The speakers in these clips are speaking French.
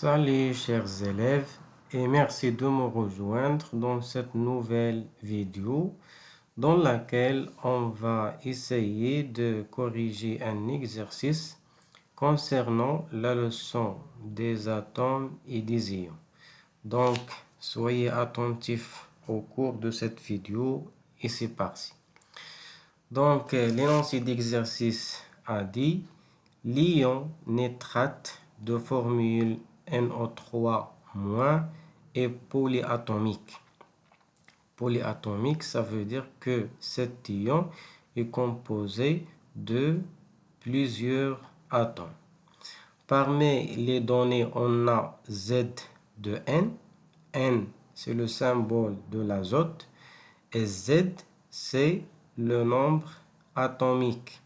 Salut chers élèves et merci de me rejoindre dans cette nouvelle vidéo dans laquelle on va essayer de corriger un exercice concernant la leçon des atomes et des ions. Donc, soyez attentifs au cours de cette vidéo et c'est parti. Donc, l'énoncé d'exercice a dit l'ion nitrate de formule NO3- est polyatomique. Polyatomique, ça veut dire que cet ion est composé de plusieurs atomes. Parmi les données, on a Z de N. N, c'est le symbole de l'azote. Et Z, c'est le nombre atomique.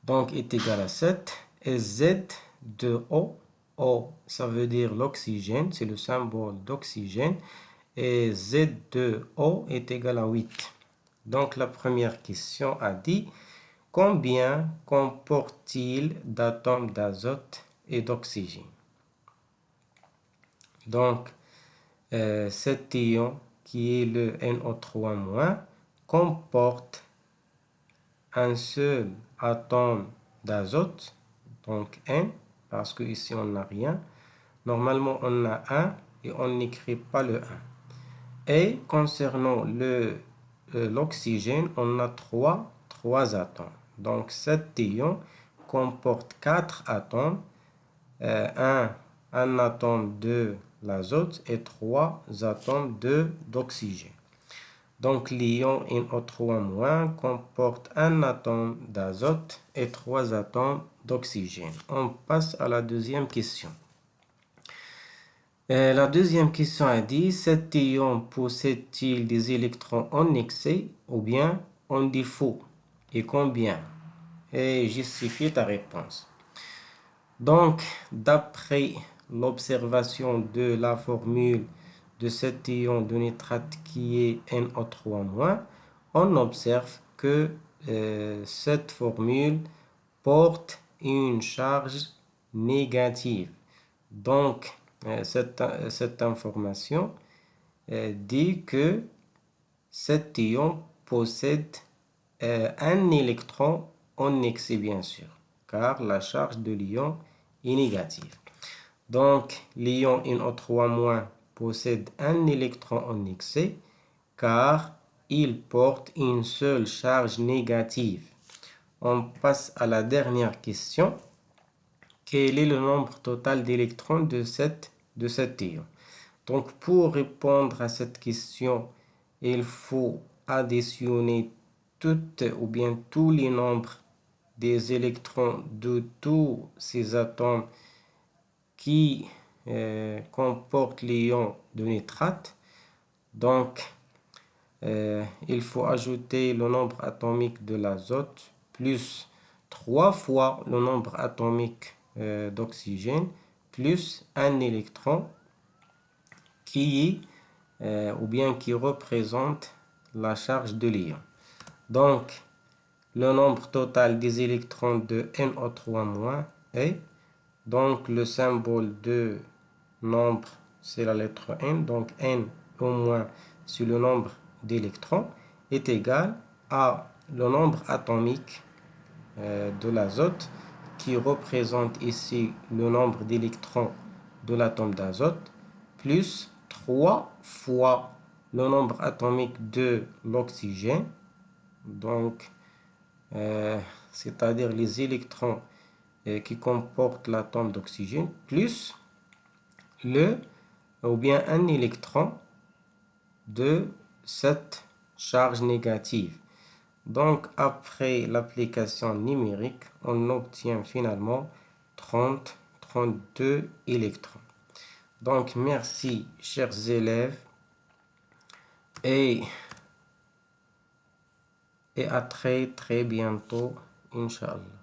Donc, est égal à 7. Et Z de O, O, ça veut dire l'oxygène, c'est le symbole d'oxygène. Et Z de O est égal à 8. Donc, la première question a dit, combien comporte-t-il d'atomes d'azote et d'oxygène? Donc, cet ion qui est le NO3- comporte un seul atome d'azote, donc N, parce que ici on n'a rien. Normalement on a 1 et on n'écrit pas le 1. Et concernant l'oxygène, on a 3 atomes. Donc cet ion comporte 4 atomes, un atome de l'azote et 3 atomes d'oxygène. Donc l'ion NO3- comporte un atome d'azote et 3 atomes d'oxygène. On passe à la deuxième question. La deuxième question a dit, cet ion possède-t-il des électrons en excès ou bien en défaut? Et combien? Et justifie ta réponse. Donc, d'après l'observation de la formule de cet ion de nitrate qui est NO3-, on observe que cette formule porte une charge négative. Donc, cette information dit que cet ion possède un électron en excès, bien sûr, car la charge de l'ion est négative. Donc, l'ion NO3- possède un électron en excès, car il porte une seule charge négative. On passe à la dernière question. Quel est le nombre total d'électrons de cet ion? Donc, pour répondre à cette question, il faut additionner toutes ou bien tous les nombres des électrons de tous ces atomes qui comportent l'ion de nitrate. Donc, il faut ajouter le nombre atomique de l'azote plus 3 fois le nombre atomique d'oxygène plus un électron qui représente la charge de l'ion. Donc, le nombre total des électrons de NO3- est, donc le symbole de nombre, c'est la lettre N, donc N au moins sur le nombre d'électrons, est égal à le nombre atomique de l'azote, qui représente ici le nombre d'électrons de l'atome d'azote, plus 3 fois le nombre atomique de l'oxygène, donc c'est-à-dire les électrons qui comportent l'atome d'oxygène, plus un électron de cette charge négative. Donc, après l'application numérique, on obtient finalement 32 électrons. Donc, merci, chers élèves, et à très bientôt, Inch'Allah.